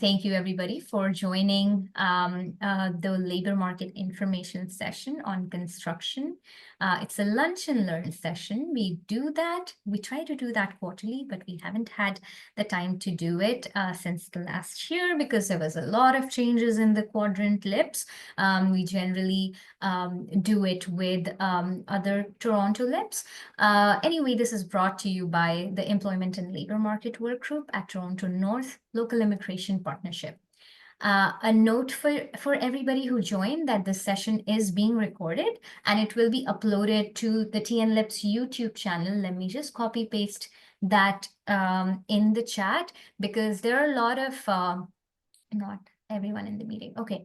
Thank you, everybody, for joining the labor market information session on construction. It's a lunch and learn session. We try to do that quarterly, but we haven't had the time to do it since the last year because there was a lot of changes in the quadrant LIPs. We generally do it with other Toronto LIPs. Anyway, this is brought to you by the Employment and Labor Market Work Group at Toronto North Local Immigration Partnership. A note for everybody who joined that this session is being recorded and it will be uploaded to the TNLIP's YouTube channel. Let me just copy paste that in the chat because there are a lot of, not everyone in the meeting. Okay,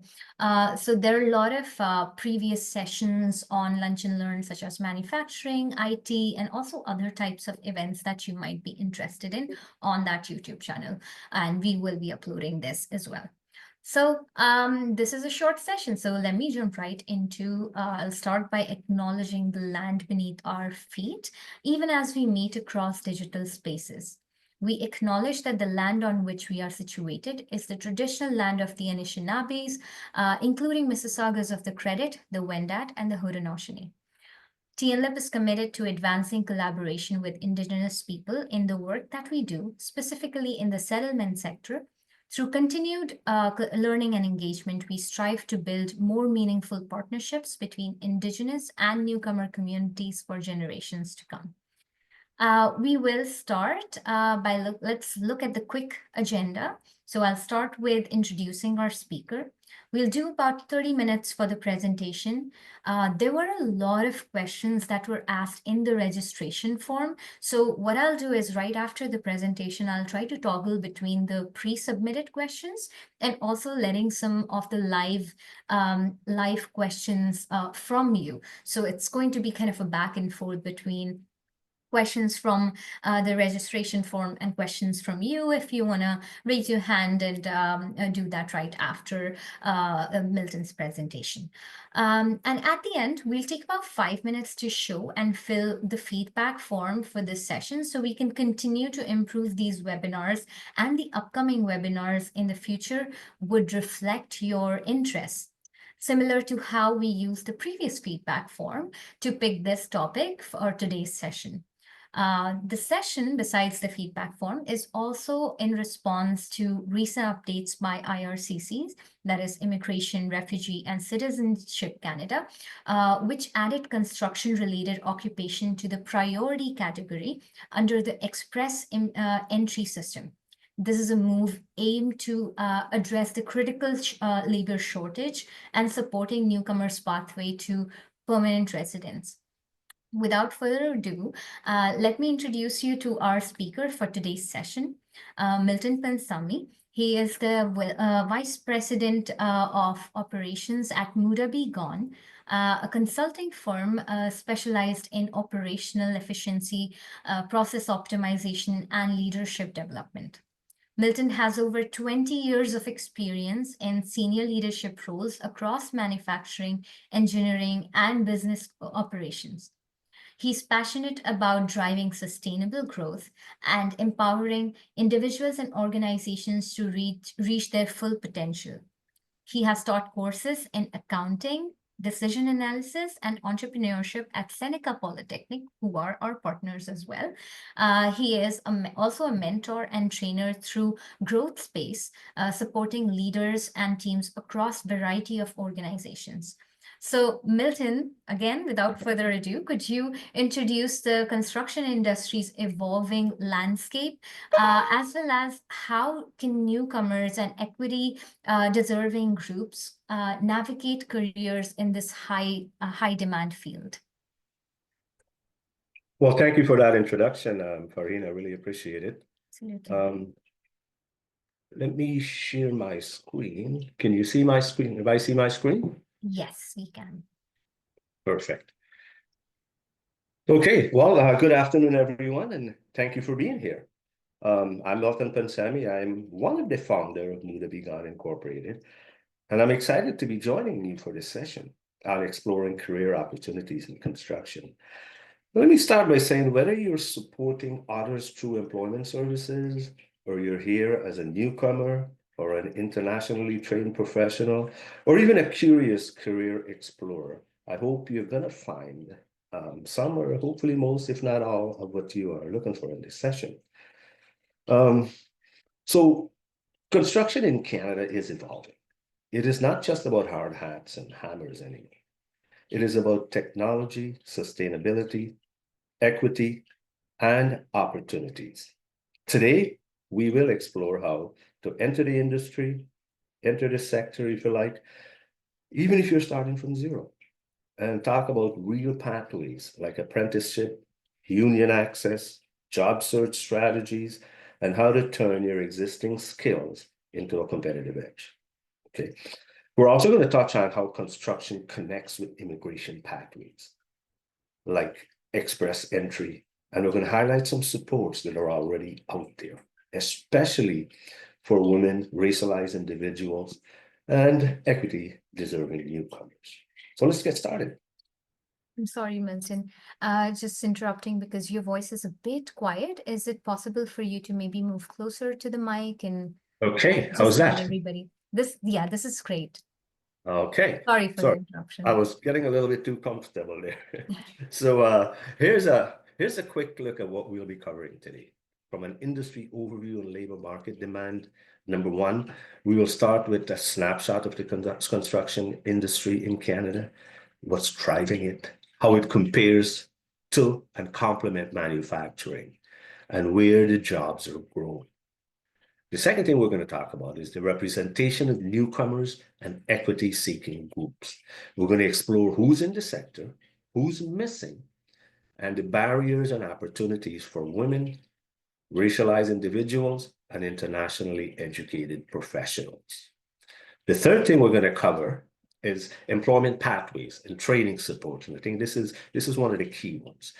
so there are a lot of previous sessions on Lunch and Learn, such as manufacturing, IT, and also other types of events that you might be interested in on that YouTube channel. And we will be uploading this as well. So this is a short session, so let me jump right into, I'll start by acknowledging the land beneath our feet, even as we meet across digital spaces. We acknowledge that the land on which we are situated is the traditional land of the Anishinaabes, including Mississaugas of the Credit, the Wendat, and the Haudenosaunee. TNLIP is committed to advancing collaboration with Indigenous people in the work that we do, specifically in the settlement sector. Through continued learning and engagement, we strive to build more meaningful partnerships between Indigenous and newcomer communities for generations to come. We will start let's look at the quick agenda. So I'll start with introducing our speaker. We'll do about 30 minutes for the presentation. There were a lot of questions that were asked in the registration form. So what I'll do is right after the presentation, I'll try to toggle between the pre-submitted questions and also letting some of the live questions from you. So it's going to be kind of a back and forth between questions from the registration form and questions from you if you want to raise your hand and do that right after Milton's presentation. And at the end, we'll take about 5 minutes to show and fill the feedback form for this session so we can continue to improve these webinars, and the upcoming webinars in the future would reflect your interests, similar to how we used the previous feedback form to pick this topic for today's session. The session, besides the feedback form, is also in response to recent updates by IRCCs, that is Immigration, Refugee, and Citizenship Canada, which added construction-related occupation to the priority category under the express entry system. This is a move aimed to address the critical labor shortage and supporting newcomers' pathway to permanent residence. Without further ado, let me introduce you to our speaker for today's session, Milton Pansami. He is the Vice President of Operations at Mudabi Gone, a consulting firm specialized in operational efficiency, process optimization, and leadership development. Milton has over 20 years of experience in senior leadership roles across manufacturing, engineering, and business operations. He's passionate about driving sustainable growth and empowering individuals and organizations to reach their full potential. He has taught courses in accounting, decision analysis, and entrepreneurship at Seneca Polytechnic, who are our partners as well. He is also a mentor and trainer through Growth Space, supporting leaders and teams across a variety of organizations. So Milton, again, without further ado, could you introduce the construction industry's evolving landscape, as well as how can newcomers and equity-deserving groups navigate careers in this high-demand field? Well, thank you for that introduction, Farheen. I really appreciate it. Absolutely. Let me share my screen. Can you see my screen? If I see my screen? Yes, we can. Perfect. Okay, well, good afternoon, everyone, and thank you for being here. I'm Milton Pansami. I'm one of the founders of Mudabi Gone Incorporated, and I'm excited to be joining you for this session on exploring career opportunities in construction. Let me start by saying whether you're supporting others through employment services or you're here as a newcomer, or an internationally trained professional, or even a curious career explorer, I hope you're going to find some or hopefully most, if not all, of what you are looking for in this session. So construction in Canada is evolving. It is not just about hard hats and hammers anymore. It is about technology, sustainability, equity, and opportunities. Today, we will explore how to enter the industry, enter the sector, if you like, even if you're starting from zero, and talk about real pathways like apprenticeship, union access, job search strategies, and how to turn your existing skills into a competitive edge. Okay. We're also going to touch on how construction connects with immigration pathways, like express entry, and we're going to highlight some supports that are already out there, especially for women, racialized individuals, and equity-deserving newcomers. So let's get started. I'm sorry, Milton. Just interrupting because your voice is a bit quiet. Is it possible for you to maybe move closer to the mic and Okay, just how's let that? everybody? This is great. Okay, Sorry for the sorry, interruption. I was getting a little bit too comfortable there. So here's a quick look at what we'll be covering today. From an industry overview and labor market demand, number one, we will start with a snapshot of the construction industry in Canada, what's driving it, how it compares to and complement manufacturing, and where the jobs are growing. The second thing we're going to talk about is the representation of newcomers and equity-seeking groups. We're going to explore who's in the sector, who's missing, and the barriers and opportunities for women, racialized individuals, and internationally educated professionals. The third thing we're going to cover is employment pathways and training support. And I think this is one of the key ones.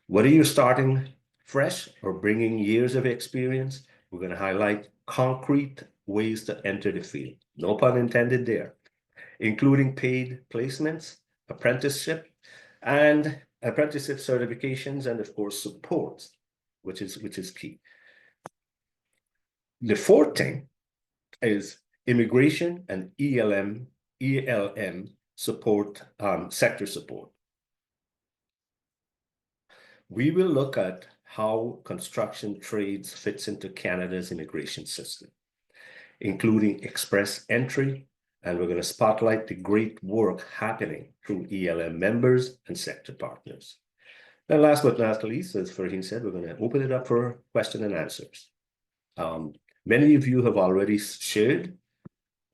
Whether you're starting fresh or bringing years of experience, we're going to highlight concrete ways to enter the field. No pun intended there, including paid placements, apprenticeship, and apprenticeship certifications, and of course, support, which is key. The fourth thing is immigration and ELM support, sector support. We will look at how construction trades fits into Canada's immigration system, including express entry, and we're going to spotlight the great work happening through ELM members and sector partners. And last but not least, as Farheen said, we're going to open it up for question and answers. Many of you have already shared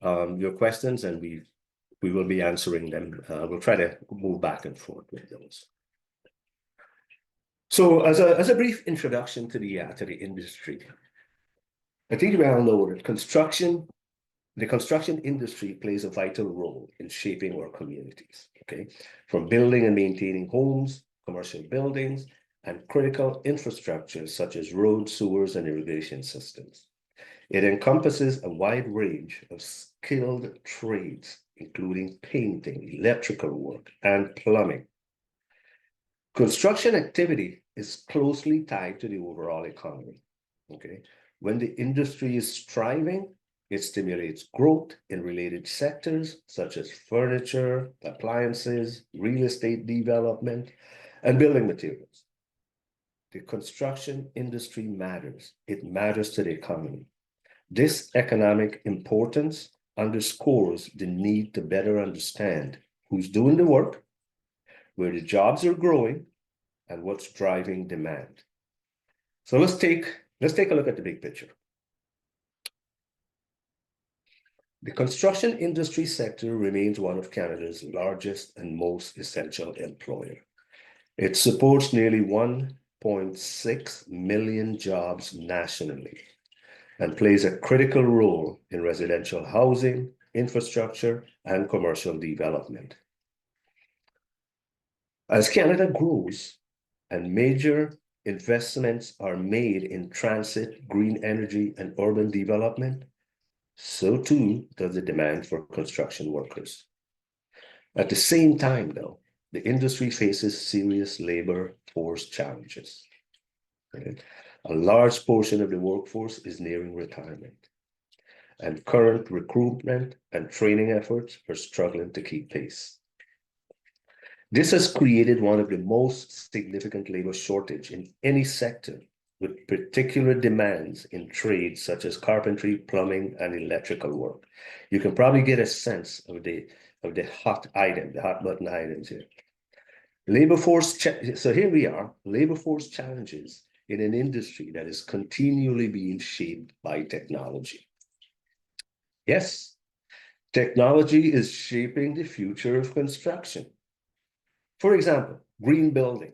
your questions, and we will be answering them. We'll try to move back and forth with those. So as a brief introduction to the industry, I think we all know that the construction industry plays a vital role in shaping our communities, okay? From building and maintaining homes, commercial buildings, and critical infrastructure such as roads, sewers, and irrigation systems. It encompasses a wide range of skilled trades, including painting, electrical work, and plumbing. Construction activity is closely tied to the overall economy, okay? When the industry is thriving, it stimulates growth in related sectors such as furniture, appliances, real estate development, and building materials. The construction industry matters. It matters to the economy. This economic importance underscores the need to better understand who's doing the work, where the jobs are growing, and what's driving demand. So let's take a look at the big picture. The construction industry sector remains one of Canada's largest and most essential employer. It supports nearly 1.6 million jobs nationally and plays a critical role in residential housing, infrastructure, and commercial development. As Canada grows and major investments are made in transit, green energy, and urban development, so too does the demand for construction workers. At the same time, though, the industry faces serious labor force challenges. Right? A large portion of the workforce is nearing retirement. and current recruitment and training efforts are struggling to keep pace. This has created one of the most significant labor shortage in any sector, with particular demands in trades such as carpentry, plumbing, and electrical work. You can probably get a sense of the hot button items here. So here we are, labor force challenges in an industry that is continually being shaped by technology. Yes, technology is shaping the future of construction. For example, green building.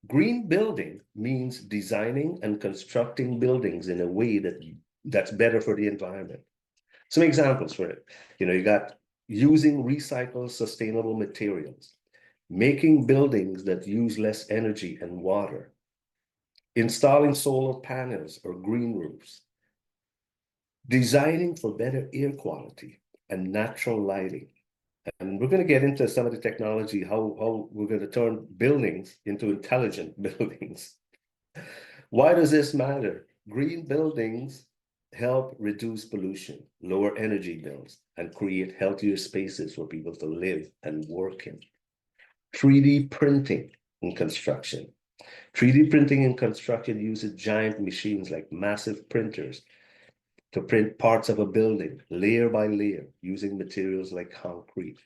Green building means designing and constructing buildings in a way that's better for the environment. Some examples for it, you got using recycled sustainable materials, making buildings that use less energy and water, installing solar panels or green roofs, designing for better air quality and natural lighting. And we're going to get into some of the technology, how we're going to turn buildings into intelligent buildings. Why does this matter? Green buildings help reduce pollution, lower energy bills, and create healthier spaces for people to live and work in. 3D printing in construction. 3D printing in construction uses giant machines like massive printers to print parts of a building layer by layer using materials like concrete.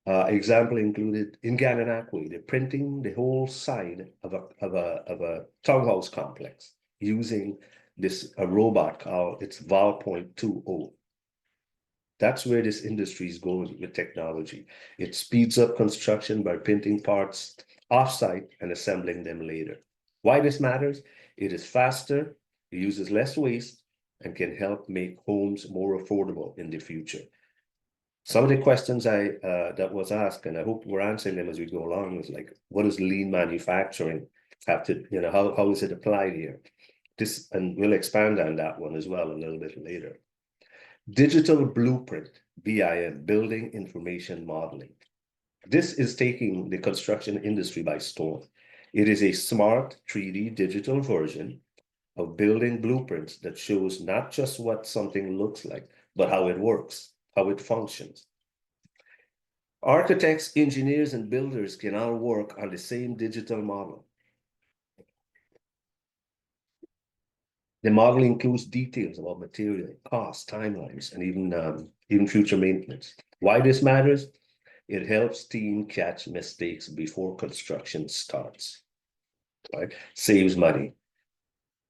Example included in Gananoque, they're printing the whole side of a townhouse complex using a robot called it's Valpoint 2.0. That's where this industry is going with technology. It speeds up construction by printing parts offsite and assembling them later. Why this matters? It is faster, it uses less waste, and can help make homes more affordable in the future. Some of the questions that was asked, and I hope we're answering them as we go along, is like, what does lean manufacturing have to, how is it applied here? And we'll expand on that one as well a little bit later. Digital blueprint, BIM, building information modeling. This is taking the construction industry by storm. It is a smart 3D digital version of building blueprints that shows not just what something looks like, but how it works, how it functions. Architects, engineers, and builders can all work on the same digital model. The model includes details about material, cost, timelines, and even future maintenance. Why this matters? It helps teams catch mistakes before construction starts, right? Saves money,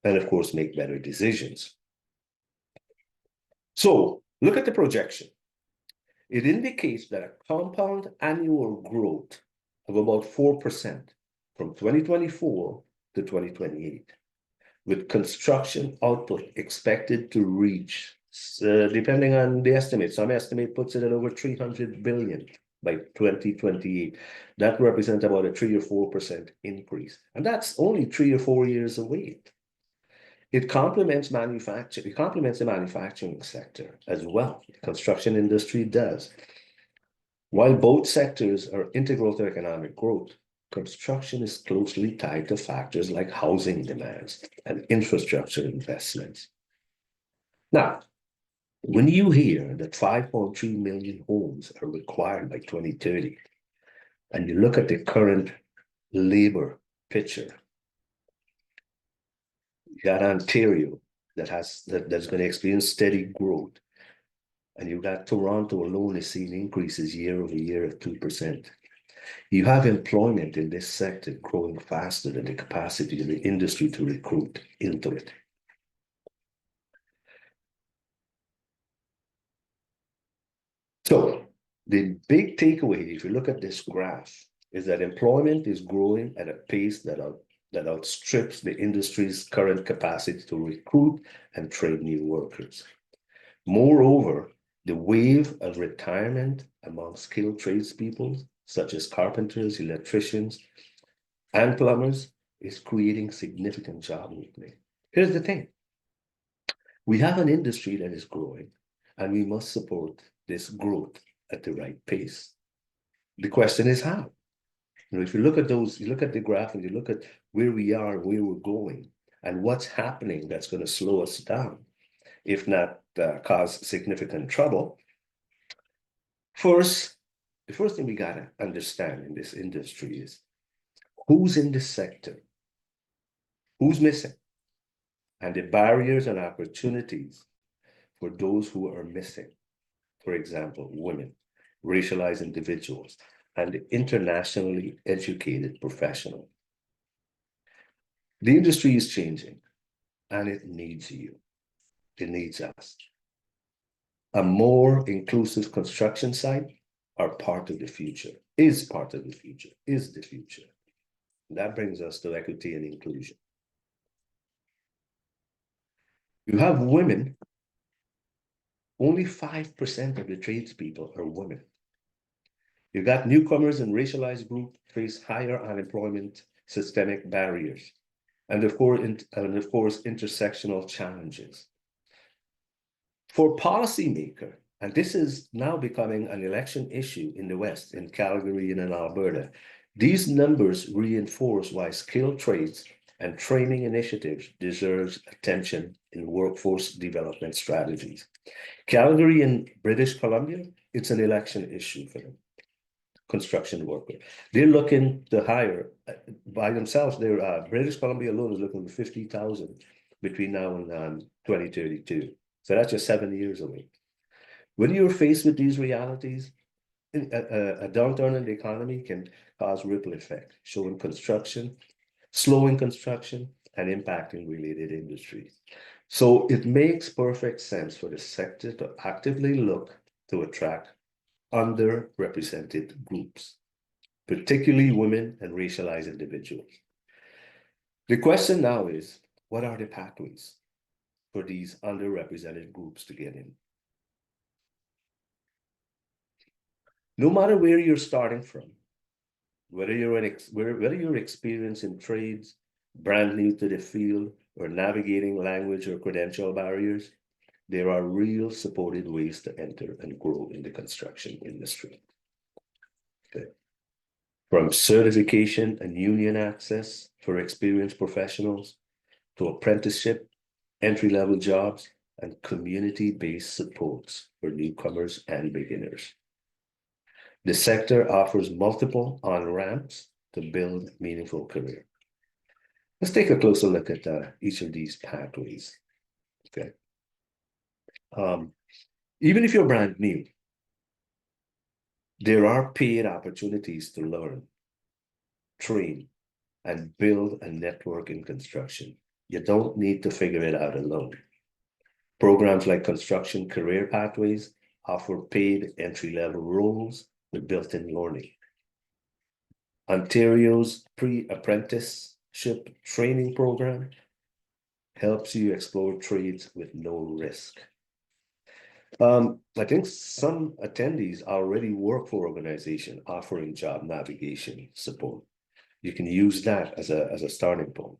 and of course, make better decisions. So look at the projection. It indicates that a compound annual growth of about 4% from 2024 to 2028, with construction output expected to reach, depending on the estimate, some estimate puts it at over 300 billion by 2028. That represents about a 3 or 4% increase. And that's only 3 or 4 years away. It complements manufacturing. It complements the manufacturing sector as well. The construction industry does. While both sectors are integral to economic growth, construction is closely tied to factors like housing demands and infrastructure investments. Now, when you hear that 5.3 million homes are required by 2030, and you look at the current labor picture, you got Ontario that's going to experience steady growth. And you've got Toronto alone is seeing increases year over year of 2%. You have employment in this sector growing faster than the capacity of the industry to recruit into it. So the big takeaway, if you look at this graph, is that employment is growing at a pace that outstrips the industry's current capacity to recruit and train new workers. Moreover, the wave of retirement among skilled tradespeople, such as carpenters, electricians, and plumbers, is creating significant job opening. Here's the thing. We have an industry that is growing, and we must support this growth at the right pace. The question is how? If you look at the graph and you look at where we are, where we're going, and what's happening that's going to slow us down, if not cause significant trouble. First, the first thing we gotta understand in this industry is who's in this sector, who's missing, and the barriers and opportunities for those who are missing. For example, women, racialized individuals, and internationally educated professionals. The industry is changing, and it needs you. It needs us. A more inclusive construction site are part of the future, is part of the future, is the future. That brings us to equity and inclusion. You have women, only 5% of the tradespeople are women. You got newcomers and racialized groups face higher unemployment, systemic barriers, and of course, intersectional challenges. For policymaker, and this is now becoming an election issue in the West, in Calgary and in Alberta, these numbers reinforce why skilled trades and training initiatives deserves attention in workforce development strategies. Calgary and British Columbia, it's an election issue for them. Construction worker. They're looking to hire by themselves. British Columbia alone is looking for 50,000 between now and 2032. So that's just 7 years away. When you're faced with these realities, a downturn in the economy can cause ripple effect, slowing construction, and impacting related industries. So it makes perfect sense for the sector to actively look to attract underrepresented groups, particularly women and racialized individuals. The question now is, what are the pathways for these underrepresented groups to get in? No matter where you're starting from, whether you're experienced in trades, brand new to the field, or navigating language or credential barriers, there are real supported ways to enter and grow in the construction industry. Okay. From certification and union access for experienced professionals to apprenticeship, entry-level jobs, and community-based supports for newcomers and beginners. The sector offers multiple on-ramps to build meaningful career. Let's take a closer look at each of these pathways. Okay. Even if you're brand new, there are paid opportunities to learn, train, and build a network in construction. You don't need to figure it out alone. Programs like Construction Career Pathways offer paid entry-level roles with built-in learning. Ontario's pre-apprenticeship training program helps you explore trades with no risk. I think some attendees already work for organizations offering job navigation support. You can use that as a starting point.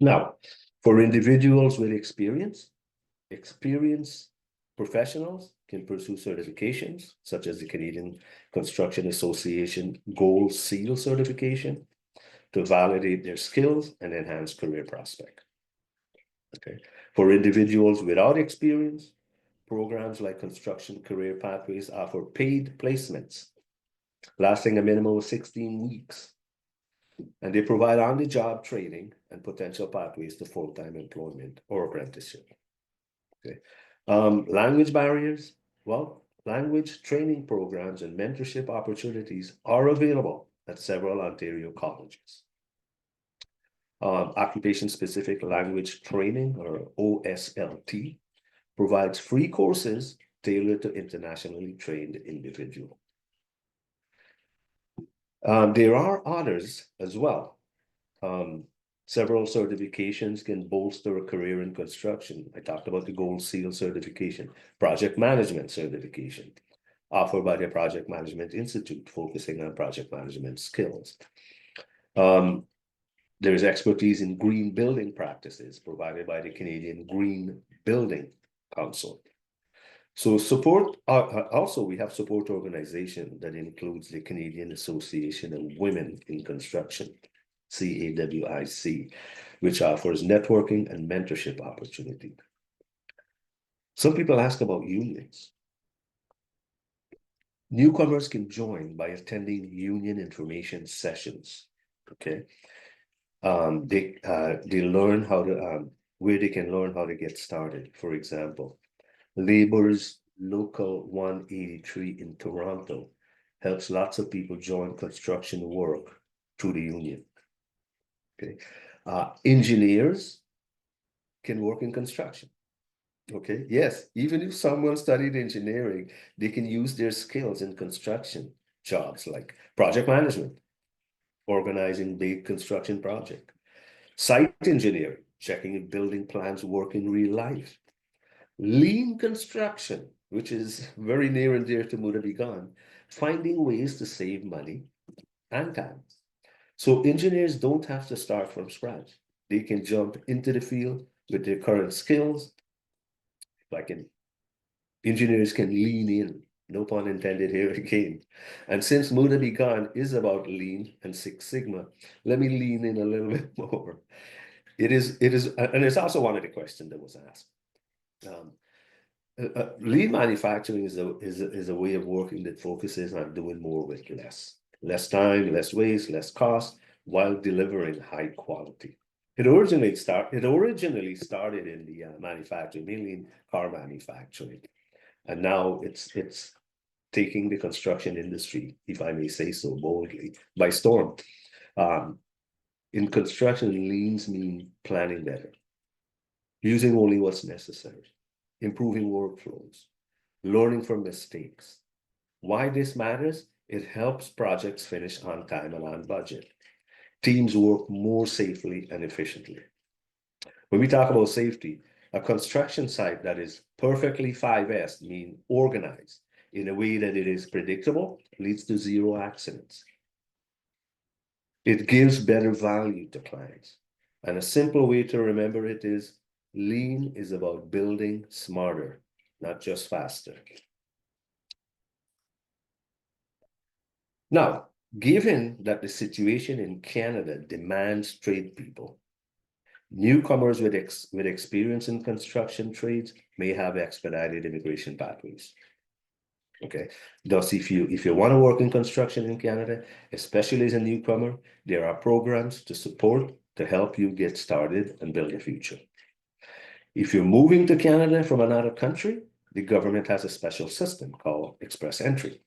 Now, for individuals with experience, experienced professionals can pursue certifications such as the Canadian Construction Association Gold Seal certification to validate their skills and enhance career prospects. Okay. For individuals without experience, programs like Construction Career Pathways offer paid placements lasting a minimum of 16 weeks. And they provide on-the-job training and potential pathways to full-time employment or apprenticeship. Okay. Language barriers, well, language training programs and mentorship opportunities are available at several Ontario colleges. Occupation-specific language training, or OSLT, provides free courses tailored to internationally trained individuals. There are others as well. Several certifications can bolster a career in construction. I talked about the Gold Seal certification, project management certification, offered by the Project Management Institute, focusing on project management skills. There is expertise in green building practices provided by the Canadian Green Building Council. So support, also we have support organization that includes the Canadian Association of Women in Construction, CAWIC. which offers networking and mentorship opportunity. Some people ask about unions. Newcomers can join by attending union information sessions. Okay, they learn how to where they can learn how to get started. For example, Labor's Local 183 in Toronto helps lots of people join construction work through the union. Okay, engineers can work in construction. Okay, yes, even if someone studied engineering, they can use their skills in construction jobs like project management, organizing big construction project, site engineering, checking if building plans work in real life, lean construction, which is very near and dear to Mudabigan, finding ways to save money and time. So engineers don't have to start from scratch. They can jump into the field with their current skills, like engineers can lean in, no pun intended here again. And since Mudabigan is about lean and Six Sigma, let me lean in a little bit more. It is, and it's also one of the questions that was asked. Lean manufacturing is a way of working that focuses on doing more with less time, less waste, less cost, while delivering high quality. It originally started in the manufacturing, mainly in car manufacturing, and now it's taking the construction industry, if I may say so boldly, by storm. In construction, leans mean planning better, using only what's necessary, improving workflows, learning from mistakes. Why this matters? It helps projects finish on time and on budget. Teams work more safely and efficiently. When we talk about safety, a construction site that is perfectly 5S, mean organized in a way that it is predictable, leads to zero accidents. It gives better value to clients. And a simple way to remember it is lean is about building smarter, not just faster. Now, given that the situation in Canada demands trade people, newcomers with experience in construction trades may have expedited immigration pathways. Okay, thus if you want to work in construction in Canada, especially as a newcomer, there are programs to support to help you get started and build a future. If you're moving to Canada from another country, the government has a special system called Express Entry.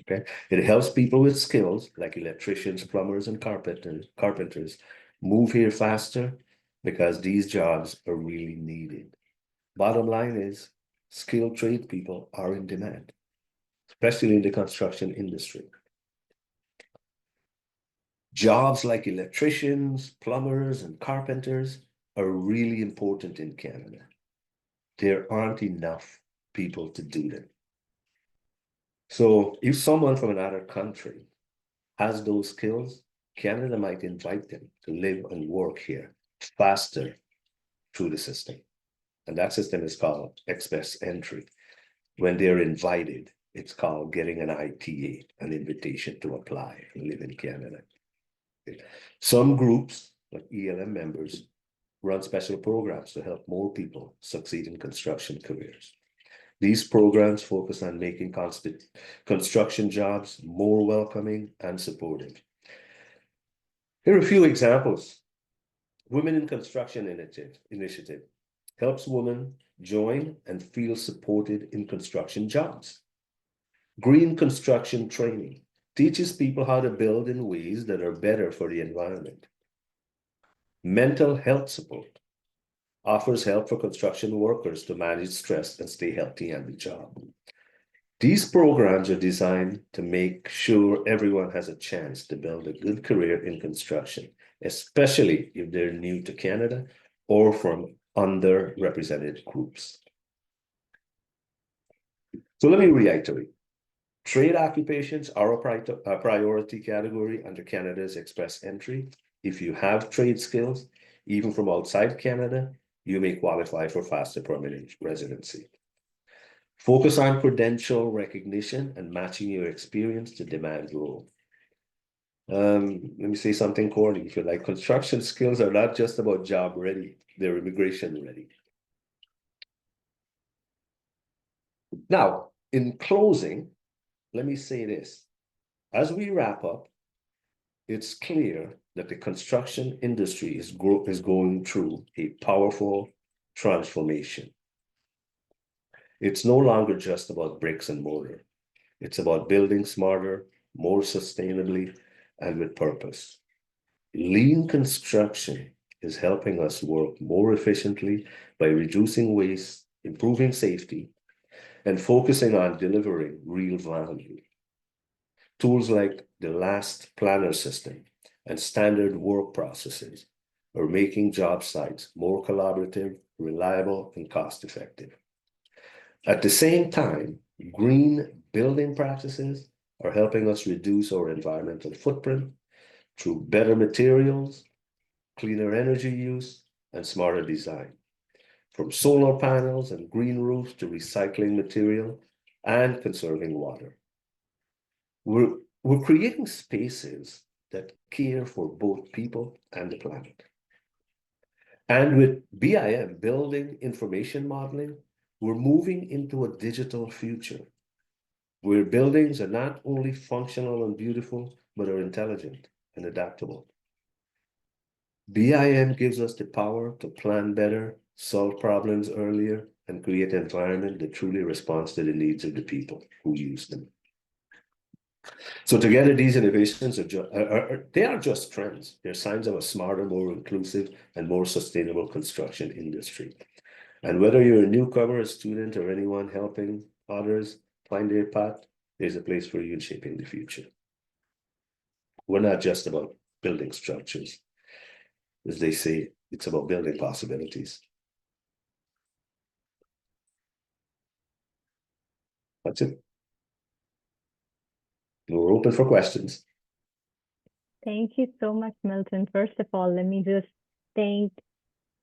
Okay, it helps people with skills like electricians, plumbers, and carpenters move here faster because these jobs are really needed. Bottom line is, skilled trade people are in demand, especially in the construction industry. Jobs like electricians, plumbers, and carpenters are really important in Canada. There aren't enough people to do them. So if someone from another country has those skills, Canada might invite them to live and work here faster through the system. And that system is called Express Entry. When they're invited, it's called getting an ITA, an invitation to apply and live in Canada. Some groups, like ELM members, run special programs to help more people succeed in construction careers. These programs focus on making construction jobs more welcoming and supportive. Here are a few examples. Women in Construction Initiative helps women join and feel supported in construction jobs. Green Construction Training teaches people how to build in ways that are better for the environment. Mental Health Support offers help for construction workers to manage stress and stay healthy on the job. These programs are designed to make sure everyone has a chance to build a good career in construction, especially if they're new to Canada or from underrepresented groups. So let me reiterate. Trade occupations are a priority category under Canada's Express Entry. If you have trade skills, even from outside Canada, you may qualify for faster permanent residency. Focus on credential recognition and matching your experience to demand role. Let me say something corny, if you like. Construction skills are not just about job ready, they're immigration ready. Now, in closing, let me say this. As we wrap up, it's clear that the construction industry is going through a powerful transformation. It's no longer just about bricks and mortar. It's about building smarter, more sustainably, and with purpose. Lean construction is helping us work more efficiently by reducing waste, improving safety, and focusing on delivering real value. Tools like the last planner system and standard work processes are making job sites more collaborative, reliable, and cost-effective. At the same time, green building practices are helping us reduce our environmental footprint through better materials, cleaner energy use, and smarter design. From solar panels and green roofs to recycling material and conserving water. We're creating spaces that care for both people and the planet. And with BIM, Building Information Modeling, we're moving into a digital future where buildings are not only functional and beautiful, but are intelligent and adaptable. BIM gives us the power to plan better, solve problems earlier, and create an environment that truly responds to the needs of the people who use them. So together, these innovations they are just trends. They're signs of a smarter, more inclusive, and more sustainable construction industry. And whether you're a newcomer, a student, or anyone helping others find their path, there's a place for you in shaping the future. We're not just about building structures. As they say, it's about building possibilities. That's it. We're open for questions. Thank you so much, Milton. First of all, let me just thank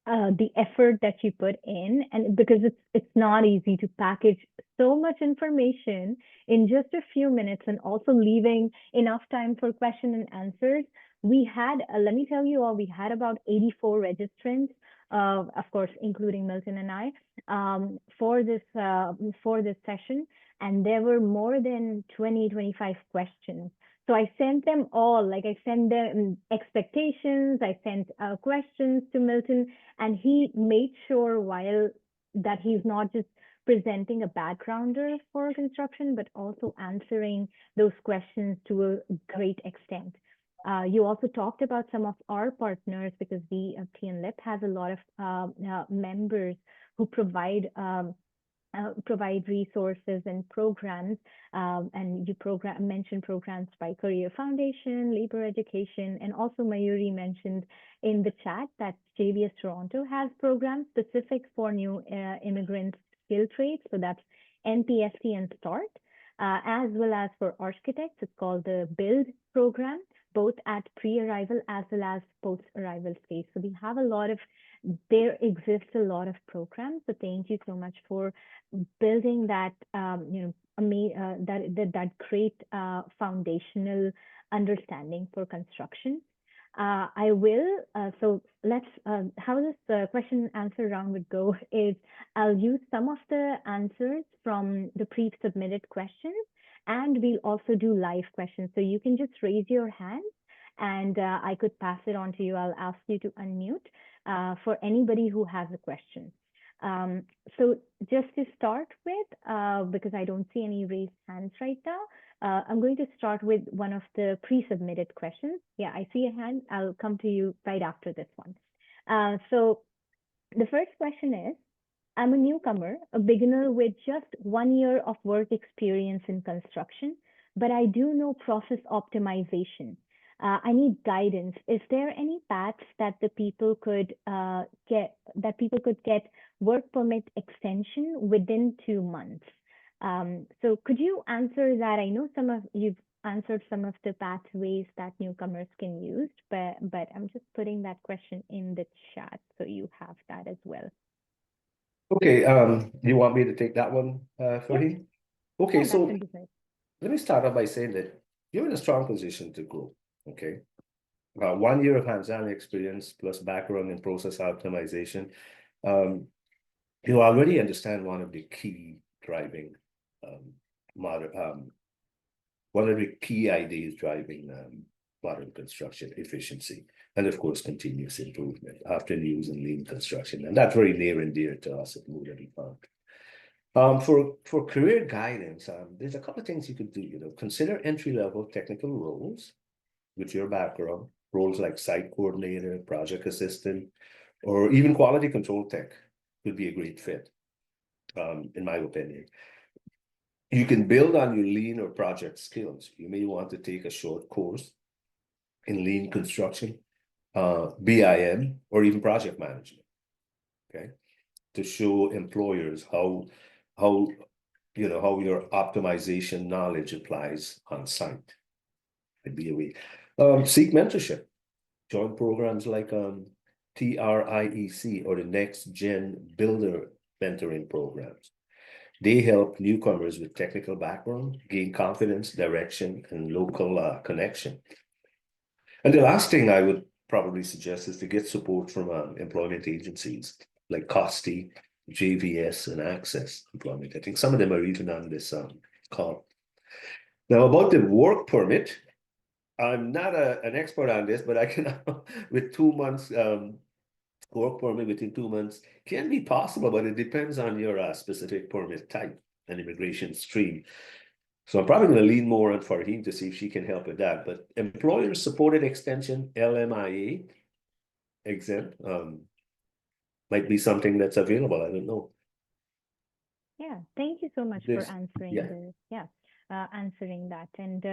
the effort that you put in, and because it's not easy to package so much information in just a few minutes, and also leaving enough time for question and answers. We had, let me tell you all, we had about 84 registrants, of course, including Milton and I, for this session, and there were more than 25 questions. So I sent them all, like I sent them expectations, I sent questions to Milton, and he made sure while that he's not just presenting a backgrounder for construction, but also answering those questions to a great extent. You also talked about some of our partners, because the TNLIP has a lot of members who provide resources and programs, and you mentioned programs by Career Foundation, Labor Education, and also Mayuri mentioned in the chat that JBS Toronto has programs specific for new immigrant skill trades. So that's NPST and START, as well as for architects, it's called the BUILD program, both at pre-arrival as well as post-arrival stage. So we have there exists a lot of programs. So thank you so much for building that, that great foundational understanding for construction. I will, so let's, how this question and answer round would go is I'll use some of the answers from the pre-submitted questions, and we'll also do live questions. So you can just raise your hand and I could pass it on to you. I'll ask you to unmute for anybody who has a question. So just to start with, because I don't see any raised hands right now, I'm going to start with one of the pre-submitted questions. Yeah, I see a hand. I'll come to you right after this one. So the first question is, I'm a newcomer, a beginner with just 1 year of work experience in construction, but I do know process optimization. I need guidance. Is there any paths that the people could get work permit extension within 2 months? So could you answer that? I know you've answered some of the pathways that newcomers can use, but I'm just putting that question in the chat so you have that as well. Okay, you want me to take that one, Farheen? Okay, Yeah, so that would be great. let me start off by saying that you're in a strong position to grow. Okay. 1 year of hands-on experience plus background in process optimization. You already understand one of the key driving one of the key ideas driving modern construction efficiency, and of course continuous improvement after using lean construction, and that's very near and dear to us at Mood Fund. For career guidance, there's a couple of things you could do. Consider entry-level technical roles with your background, roles like site coordinator, project assistant, or even quality control tech would be a great fit, in my opinion. You can build on your lean or project skills. You may want to take a short course in lean construction, BIM, or even project management, okay, to show employers how your optimization knowledge applies on site. It'd be a way. Seek mentorship. Join programs like TRIEC or the Next Gen Builder mentoring programs. They help newcomers with technical background gain confidence, direction, and local connection. And the last thing I would probably suggest is to get support from employment agencies like COSTI, JVS, and Access Employment. I think some of them are even on this call. Now, about the work permit, I'm not an expert on this, but I can, with 2 months work permit within 2 months can be possible, but it depends on your specific permit type and immigration stream. So I'm probably going to lean more on Farheen to see if she can help with that. But employer-supported extension, LMIA exempt, might be something that's available. I don't know. Yeah, thank you so much for answering answering that. And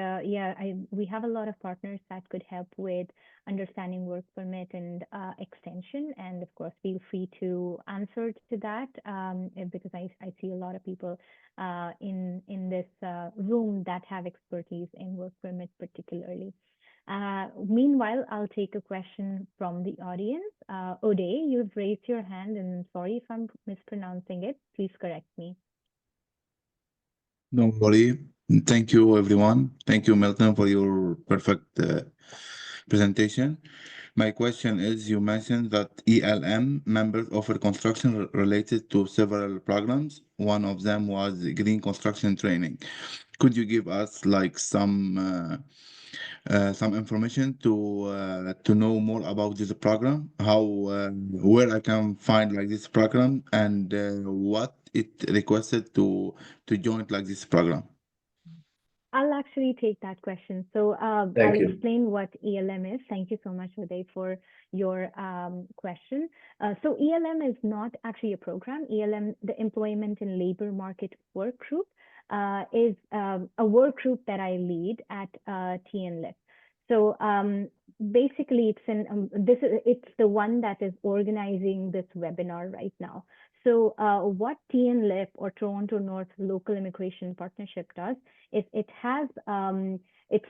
we have a lot of partners that could help with understanding work permit and extension. And of course, feel free to answer to that because I see a lot of people in this room that have expertise in work permit particularly. Meanwhile, I'll take a question from the audience. Oday, you've raised your hand, and sorry if I'm mispronouncing it. Please correct me. Don't worry. Thank you, everyone. Thank you, Milton, for your perfect presentation. My question is, you mentioned that ELM members offer construction related to several programs. One of them was green construction training. Could you give us like some information to know more about this program, how where I can find like this program, and what it requested to join like this program? I'll actually take that question. So I'll explain what ELM is. Thank you so much, Uday, for your question. So ELM is not actually a program. ELM, the Employment and Labor Market Work Group, is a work group that I lead at TNLIP. So basically, it's the one that is organizing this webinar right now. So what TNLIP, or Toronto North Local Immigration Partnership, does is it has it's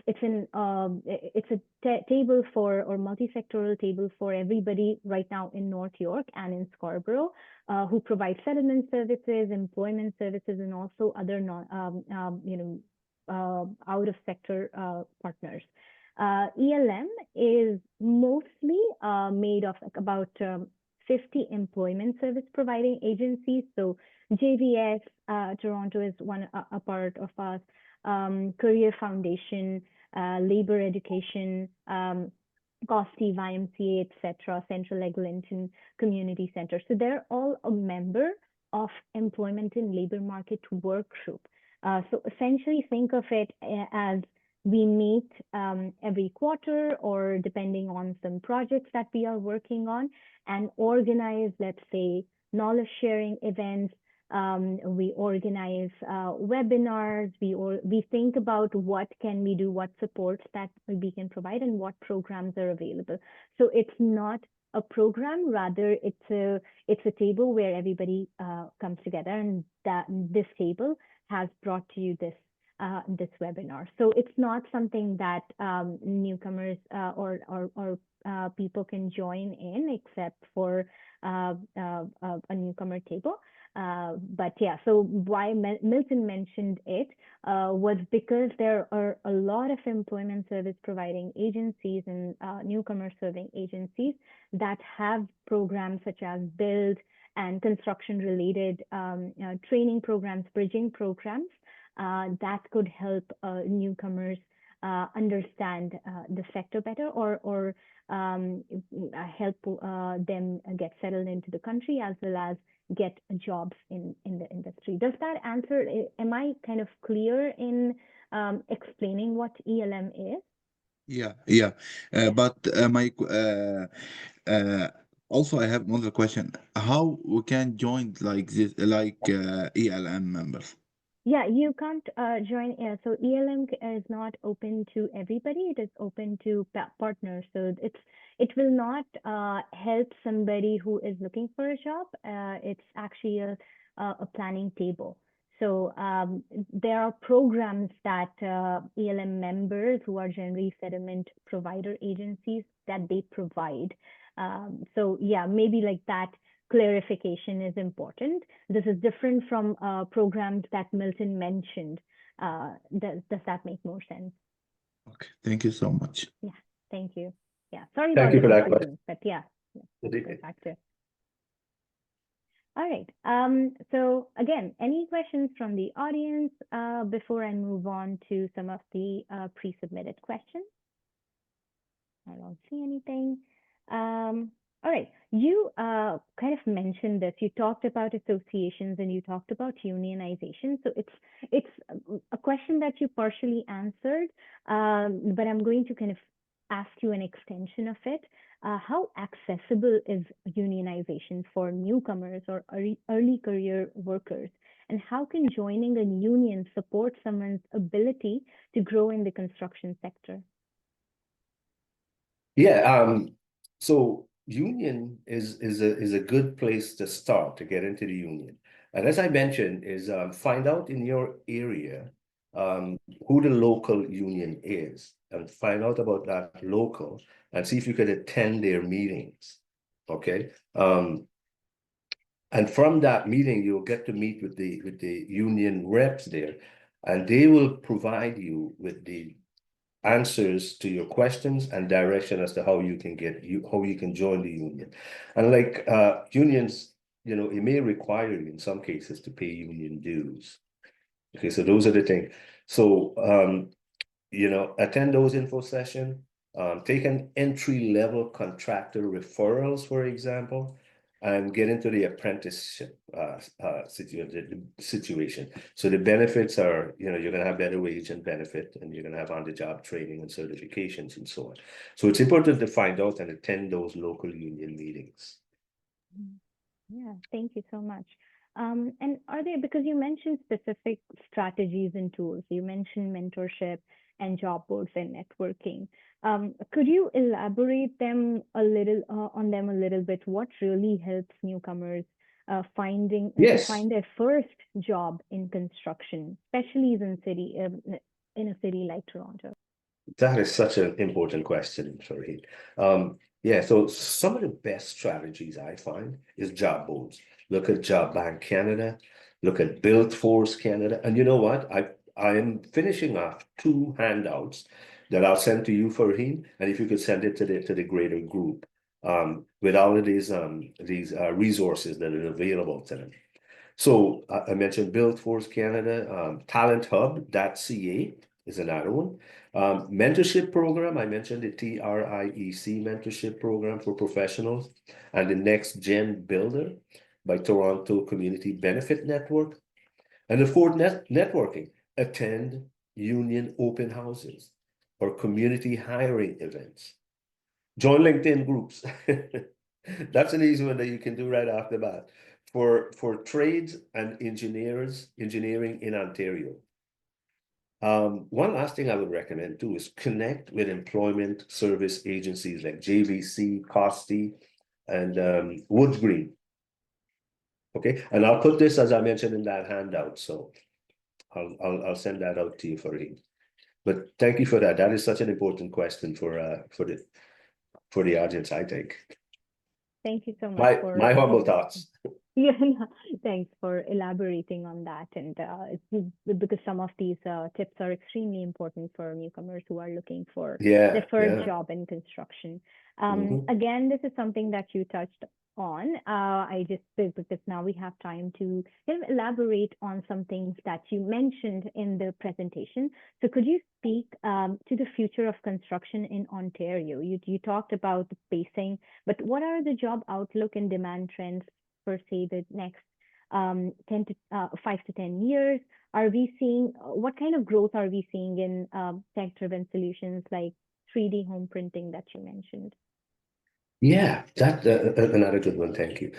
a table for, or multi-sectoral table for everybody right now in North York and in Scarborough, who provide settlement services, employment services, and also other out of sector partners. ELM is mostly made of about 50 employment service providing agencies. So JVS, Toronto is a part of us, Career Foundation, Labor Education, COSTI, YMCA, etc., Central Eglinton Community Center. So they're all a member of Employment and Labor Market Work Group. So essentially think of it as we meet every quarter, or depending on some projects that we are working on, and organize, let's say, knowledge sharing events. We organize webinars. We think about what can we do, what supports that we can provide, and what programs are available. So it's not a program, rather it's a table where everybody comes together, and that this table has brought to you this webinar. So it's not something that newcomers or people can join in, except for a newcomer table. But yeah, so why Milton mentioned it was because there are a lot of employment service providing agencies and newcomer serving agencies that have programs such as build and construction related training programs, bridging programs that could help newcomers understand the sector better or help them get settled into the country as well as get jobs in the industry. Does that answer? Am I kind of clear in explaining what ELM is? Yeah. But also I have another question. How we can join like this, like ELM members? Yeah, you can't join. So ELM is not open to everybody. It is open to partners. So it will not help somebody who is looking for a job. It's actually a planning table. So there are programs that ELM members who are generally settlement provider agencies that they provide. So yeah, maybe like that clarification is important. This is different from programs that Milton mentioned. Does that make more sense? Okay, thank you so much. Yeah, thank you. Yeah, sorry Thank about you the for that question. confusion, but yeah, Indeed. go back to. All right. So again, any questions from the audience before I move on to some of the pre-submitted questions? I don't see anything. All right. You kind of mentioned this. You talked about associations and you talked about unionization. So it's a question that you partially answered, but I'm going to kind of ask you an extension of it. How accessible is unionization for newcomers or early career workers? And how can joining a union support someone's ability to grow in the construction sector? Yeah, so union is a good place to start to get into the union. And as I mentioned, is find out in your area who the local union is and find out about that local and see if you could attend their meetings. Okay. And from that meeting, you'll get to meet with the union reps there, and they will provide you with the answers to your questions and direction as to how you can join the union. And like unions, it may require you in some cases to pay union dues. Okay, so those are the things. So attend those info sessions, take an entry-level contractor referrals, for example, and get into the apprenticeship situation. So the benefits are, you're going to have better wage and benefit, and you're going to have on-the-job training and certifications and so on. So it's important to find out and attend those local union meetings. Yeah, thank you so much. And are there, because you mentioned specific strategies and tools, you mentioned mentorship and job boards and networking. Could you elaborate on them a little bit? What really helps newcomers to find their first job in construction, especially in a city like Toronto? That is such an important question, Farheen. Yeah, so some of the best strategies I find is job boards. Look at Job Bank Canada, look at Build Force Canada, and you know what? I am finishing off 2 handouts that I'll send to you, Farheen, and if you could send it to the greater group, with all of these resources that are available to them. So I mentioned Build Force Canada, talenthub.ca is another one. Mentorship program, I mentioned the TRIEC mentorship program for professionals, and the Next Gen Builder by Toronto Community Benefit Network. And the fourth, networking, attend union open houses or community hiring events. Join LinkedIn groups. That's an easy one that you can do right off the bat for trades and engineering in Ontario. One last thing I would recommend too is connect with employment service agencies like JVC, Costi, and Woods Green. Okay, and I'll put this as I mentioned in that handout, so I'll send that out to you, Farheen. But thank you for that. That is such an important question for the audience, I think. Thank you so much. My humble thoughts. Yeah, no, thanks for elaborating on that. And because some of these tips are extremely important for newcomers who are looking for their Yeah, first yeah. job in construction. Mhm. Again, this is something that you touched on. I just because now we have time to kind of elaborate on some things that you mentioned in the presentation. So could you speak to the future of construction in Ontario? You talked about the pacing, but what are the job outlook and demand trends for say the next 10 to 5 to 10 years? Are we seeing what kind of growth are we seeing in tech-driven solutions like 3D home printing that you mentioned? Yeah, that another good one. Thank you.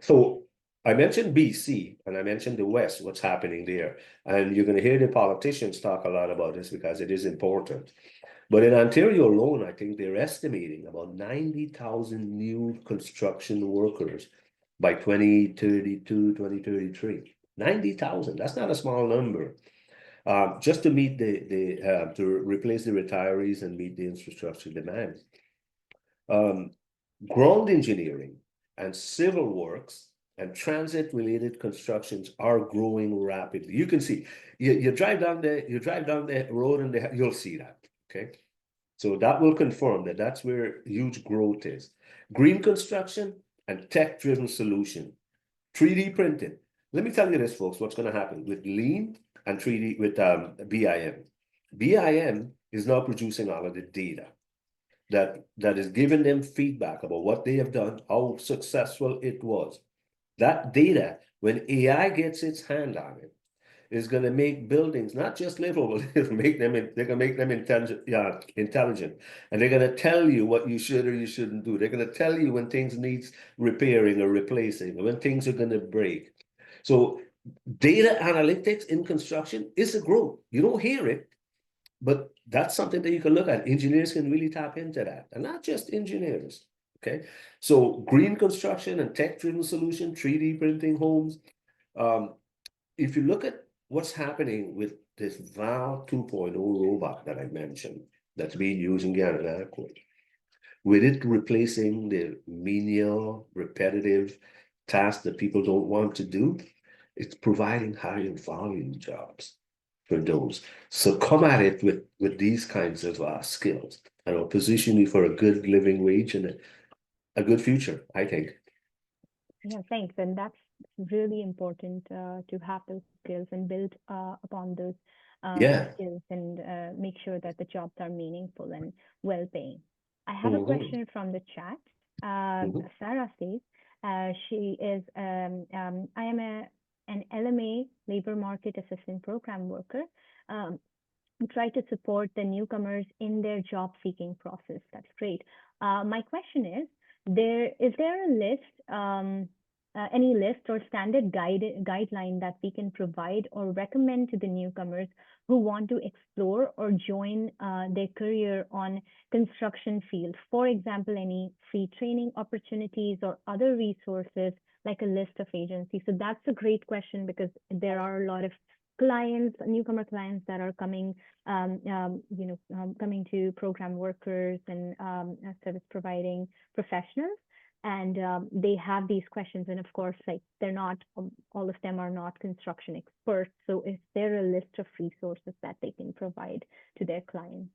So I mentioned BC and I mentioned the West, what's happening there. And you're going to hear the politicians talk a lot about this because it is important. But in Ontario alone, I think they're estimating about 90,000 new construction workers by 2032, 2033. 90,000, that's not a small number. Just to meet to replace the retirees and meet the infrastructure demands. Um, Ground engineering and civil works and transit-related constructions are growing rapidly. You can see, you drive down the road and you'll see that, okay? So that will confirm that that's where huge growth is. Green construction and tech-driven solution, 3D printing. Let me tell you this, folks, what's going to happen with Lean and 3D with BIM. BIM is now producing all of the data that is giving them feedback about what they have done, how successful it was. That data, when AI gets its hand on it, is going to make buildings not just livable, they're going to make them intelligent, and they're going to tell you what you should or you shouldn't do. They're going to tell you when things needs repairing or replacing, or when things are going to break. So data analytics in construction is a growth. You don't hear it, but that's something that you can look at. Engineers can really tap into that, and not just engineers. Okay, so green construction and tech-driven solution, 3D printing homes. If you look at what's happening with this VAL 2.0 robot that I mentioned, that's being used in Guyana Airport, with it replacing the menial, repetitive tasks that people don't want to do, it's providing higher volume jobs for those. So come at it with these kinds of skills, and it'll position you for a good living wage and a good future, I think. Yeah, thanks. And that's really important to have those skills and build upon those Yeah. skills and make sure that the jobs are meaningful and well paying. I have a Mhm, question from the chat. mhm. Sarah says, she is, I am an LMA labor market assistant program worker. Who try to support the newcomers in their job seeking process. That's great. My question is there a list, any list or standard guideline that we can provide or recommend to the newcomers who want to explore or join their career on construction field? For example, any free training opportunities or other resources like a list of agencies. So that's a great question because there are a lot of clients, newcomer clients that are coming, coming to program workers and service providing professionals, and they have these questions. And of course, like they're not, all of them are not construction experts. So is there a list of resources that they can provide to their clients?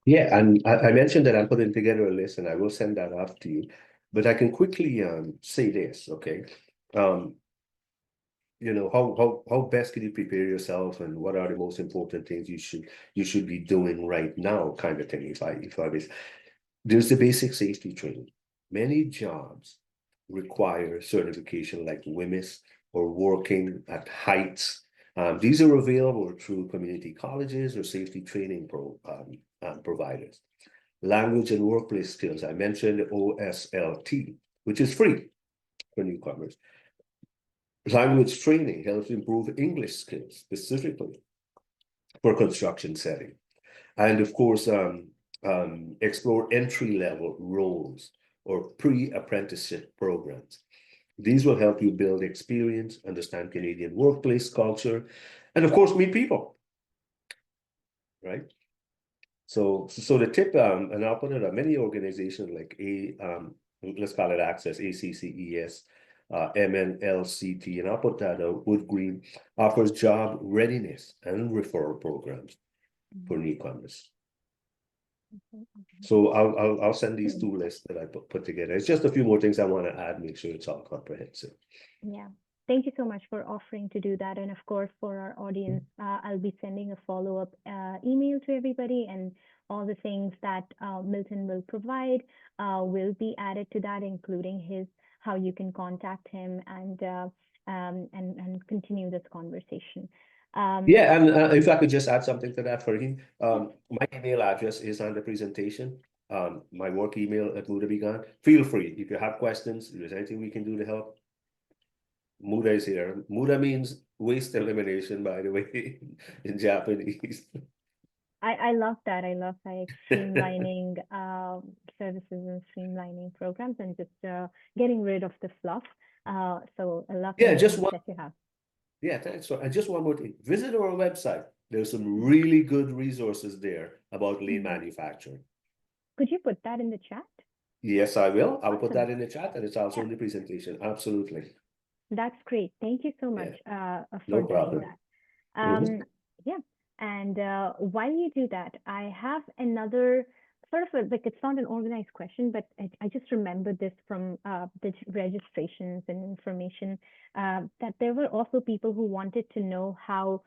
Yeah, and I mentioned that I'm putting together a list, and I will send that off to you. But I can quickly say this, okay? How best can you prepare yourself, and what are the most important things you should be doing right now, kind of thing. There's the basic safety training. Many jobs require certification like WMIS or working at heights. These are available through community colleges or safety training providers. Language and workplace skills. I mentioned OSLT, which is free for newcomers. Language training helps improve English skills specifically for construction setting. And of course, explore entry-level roles or pre-apprenticeship programs. These will help you build experience, understand Canadian workplace culture, and of course, meet people, right? So the tip, and I'll put it on many organizations like let's call it Access, ACCES, MNLCT, and I'll put that out. Wood Green offers job readiness and referral programs for newcomers. So I'll send these two lists that I put together. It's just a few more things I want to add, make sure it's all comprehensive. Yeah. Thank you so much for offering to do that. And of course, for our audience, I'll be sending a follow-up email to everybody, and all the things that Milton will provide will be added to that, including how you can contact him and continue this conversation. Yeah, and if I could just add something to that for him, my email address is on the presentation. My work email at Muda Began. Feel free if you have questions, if there's anything we can do to help. Muda is here. Muda means waste elimination, by the way, in Japanese. I love that. I love like streamlining services and streamlining programs and just getting rid of the fluff. So I love Yeah, the just names one. that you have. Yeah, thanks. So, and just one more thing. Visit our website. There's some really good resources there about lean manufacturing. Could you put that in the chat? Yes, I will. I'll put Awesome. that in the chat, and it's also in the presentation. Absolutely. That's great. Thank you so much No for doing problem. that. Yeah. And while you do that, I have another sort of like, it's not an organized question, but I just remembered this from the registrations and information that there were also people who wanted to know how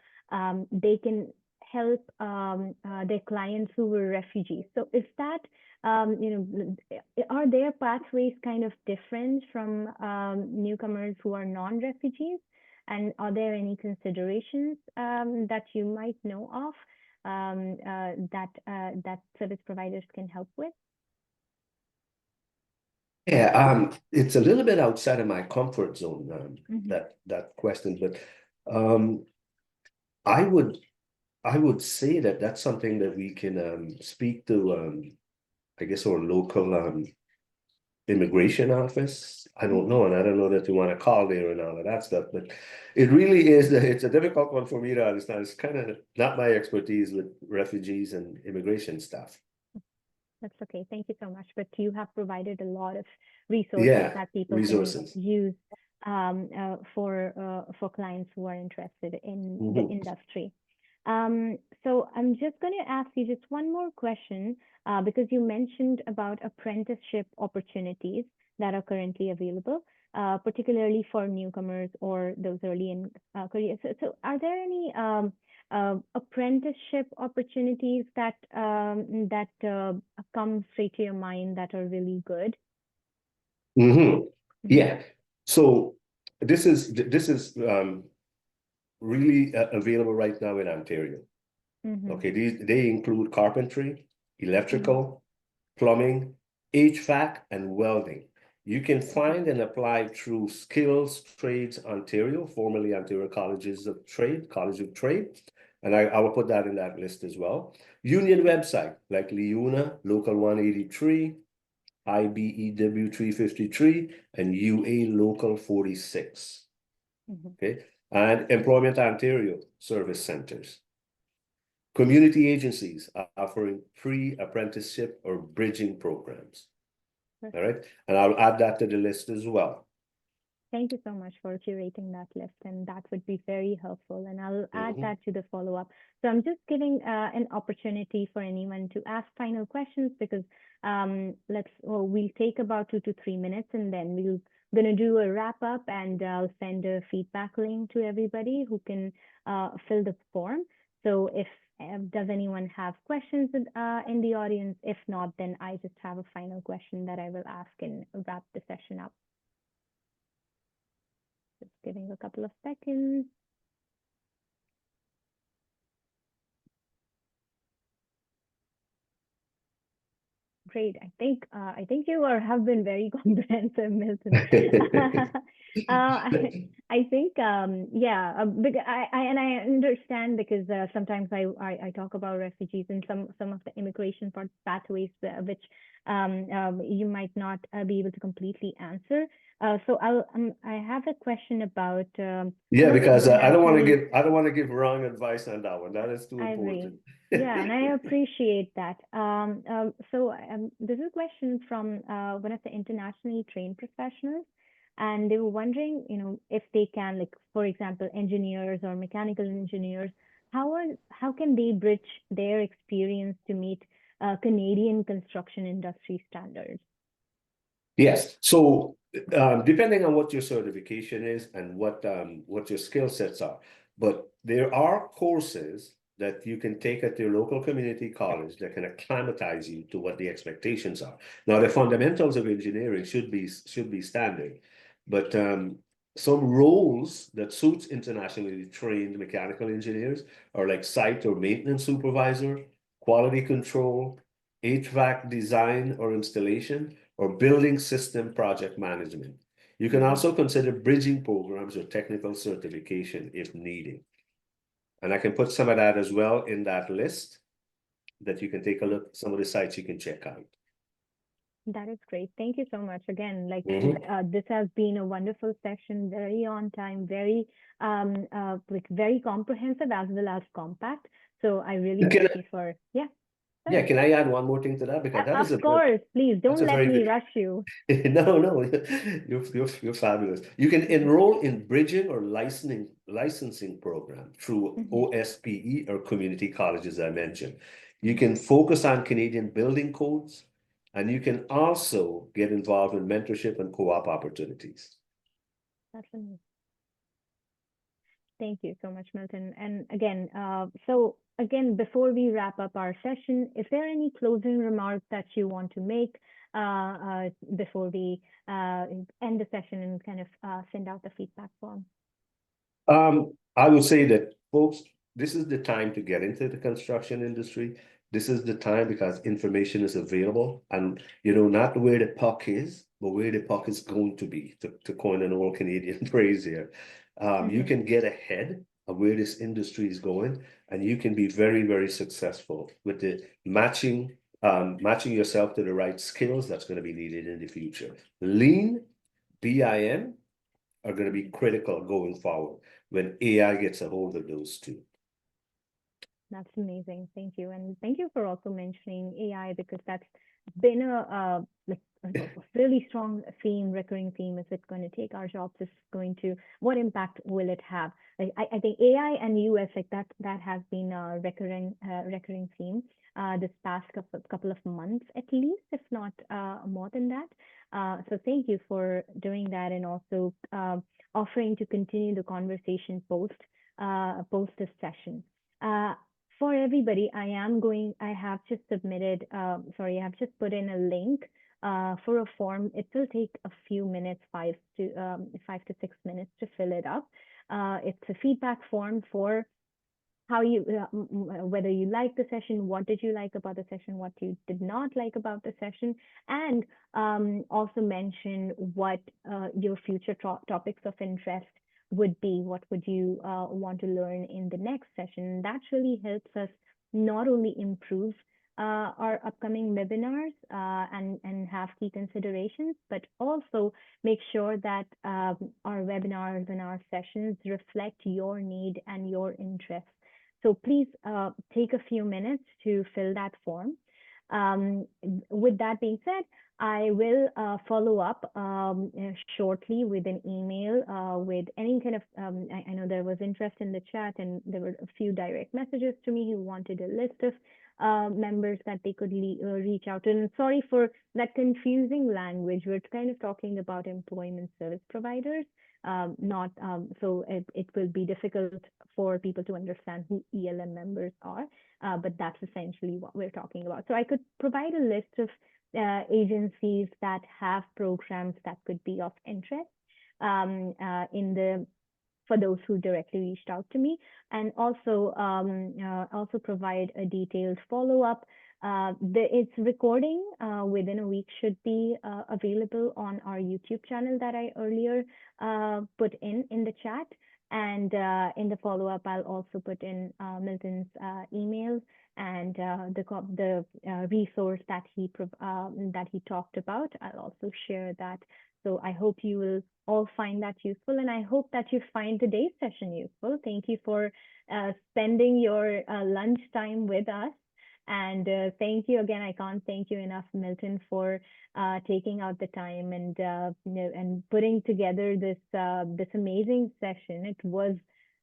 they can help their clients who were refugees. So is that, are their pathways kind of different from newcomers who are non-refugees? And are there any considerations that you might know of that service providers can help with? Yeah, it's a little bit outside of my comfort zone, that question, but I would say that that's something that we can speak to I guess our local immigration office. I don't know, and I don't know that you want to call there and all of that stuff, but it really is, it's a difficult one for me to understand. It's kind of not my expertise with refugees and immigration stuff. That's okay. Thank you so much. But you have provided a lot of resources that people can use for clients who are interested in the industry. So I'm just going to ask you just one more question because you mentioned about apprenticeship opportunities that are currently available, particularly for newcomers or those early in career. So are there any apprenticeship opportunities that come straight to your mind that are really good? Yeah. So this is really available right now in Ontario. Okay, they include carpentry, electrical, plumbing, HVAC, and welding. You can find and apply through Skills Trades Ontario, formerly Ontario College of Trade, and I will put that in that list as well. Union website like LIUNA, Local 183, IBEW 353, and UA Local 46. Okay, and Employment Ontario service centers. Community agencies are offering free apprenticeship or bridging programs. All right, and I'll add that to the list as well. Thank you so much for curating that list, and that would be very helpful. And I'll add that to the follow-up. So I'm just giving an opportunity for anyone to ask final questions because we'll take about 2 to 3 minutes, and then we're gonna do a wrap up, and I'll send a feedback link to everybody who can fill the form. So if does anyone have questions in the audience? If not, then I just have a final question that I will ask and wrap the session up. Just giving a couple of seconds. Great. I think you have been very comprehensive, Milton. I think because I understand because sometimes I talk about refugees and some of the immigration pathways which you might not be able to completely answer. So I have a question about because I don't want to give wrong advice on that one. That is too important. Yeah, and I appreciate that. So this is a question from one of the internationally trained professionals. and they were wondering, if they can, like, for example, engineers or mechanical engineers, how can they bridge their experience to meet Canadian construction industry standards? Yes. So depending on what your certification is and what your skill sets are, but there are courses that you can take at your local community college that can acclimatize you to what the expectations are. Now, the fundamentals of engineering should be standard, but some roles that suits internationally trained mechanical engineers are like site or maintenance supervisor, quality control, HVAC design or installation, or building system project management. You can also consider bridging programs or technical certification if needed. And I can put some of that as well in that list that you can take a look, some of the sites you can check out. That is great. Thank you so much. Again, like Mhm. this has been a wonderful session, very on time, very very comprehensive as well as compact. So I really Can, thank you for yeah, sorry. can I add one more thing to that? Because that is Of course, please that's don't a let very me good. rush you. No, you're fabulous. You can enroll in bridging or licensing program through OSPE or community college, as I mentioned. You can focus on Canadian building codes, and you can also get involved in mentorship and co-op opportunities. That's amazing. Thank you so much, Milton. And again, so again, before we wrap up our session, is there any closing remarks that you want to make before we end the session and kind of send out the feedback form? I would say that, folks, this is the time to get into the construction industry. This is the time because information is available, and not where the puck is, but where the puck is going to be, to coin an old Canadian phrase here. You can get ahead of where this industry is going, and you can be very, very successful with the matching yourself to the right skills that's going to be needed in the future. Lean, BIM, are going to be critical going forward when AI gets a hold of those two. That's amazing. Thank you. And thank you for also mentioning AI, because that's been a really strong theme, recurring theme. Is it going to take our jobs? Is going to, what impact will it have? Like, I think AI and US, like that has been a recurring theme this past couple of months, at least, if not more than that. So thank you for doing that, and also offering to continue the conversation post this session. For everybody, I have just submitted, I have just put in a link for a form. It will take a few minutes, 5 to 6 minutes to fill it up. It's a feedback form for how you, whether you like the session, what did you like about the session, what you did not like about the session, and also mention what your future topics of interest would be. What would you want to learn in the next session? That really helps us not only improve our upcoming webinars and have key considerations, but also make sure that our webinars and our sessions reflect your need and your interests. So please take a few minutes to fill that form. With that being said, I will follow up shortly with an email with any kind of, I know there was interest in the chat, and there were a few direct messages to me who wanted a list of members that they could reach out to. And sorry for that confusing language. We're kind of talking about employment service providers, not so it will be difficult for people to understand who ELM members are, but that's essentially what we're talking about. So I could provide a list of agencies that have programs that could be of interest for those who directly reached out to me, and also provide a detailed follow-up. Its recording within a week should be available on our YouTube channel that I earlier put in the chat. And in the follow-up, I'll also put in Milton's email and the resource that he talked about. I'll also share that. So I hope you will all find that useful, and I hope that you find today's session useful. Thank you for spending your lunch time with us. And thank you again. I can't thank you enough, Milton, for taking out the time and and putting together this this amazing session.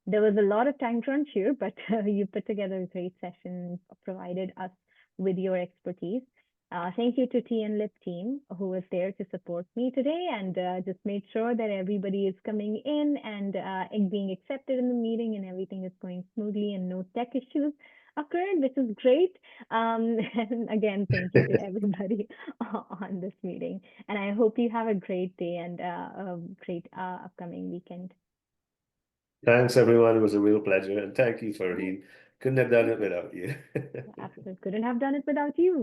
There was a lot of time crunch here, but you put together a great session, provided us with your expertise. Thank you to TNLIP team who was there to support me today and just made sure that everybody is coming in and being accepted in the meeting and everything is going smoothly and no tech issues occurred, which is great. And again, thank you to everybody on this meeting. And I hope you have a great day and a great upcoming weekend. Thanks, everyone. It was a real pleasure. And thank you, Farheen. Couldn't have done it without you. Absolutely couldn't have done it without you.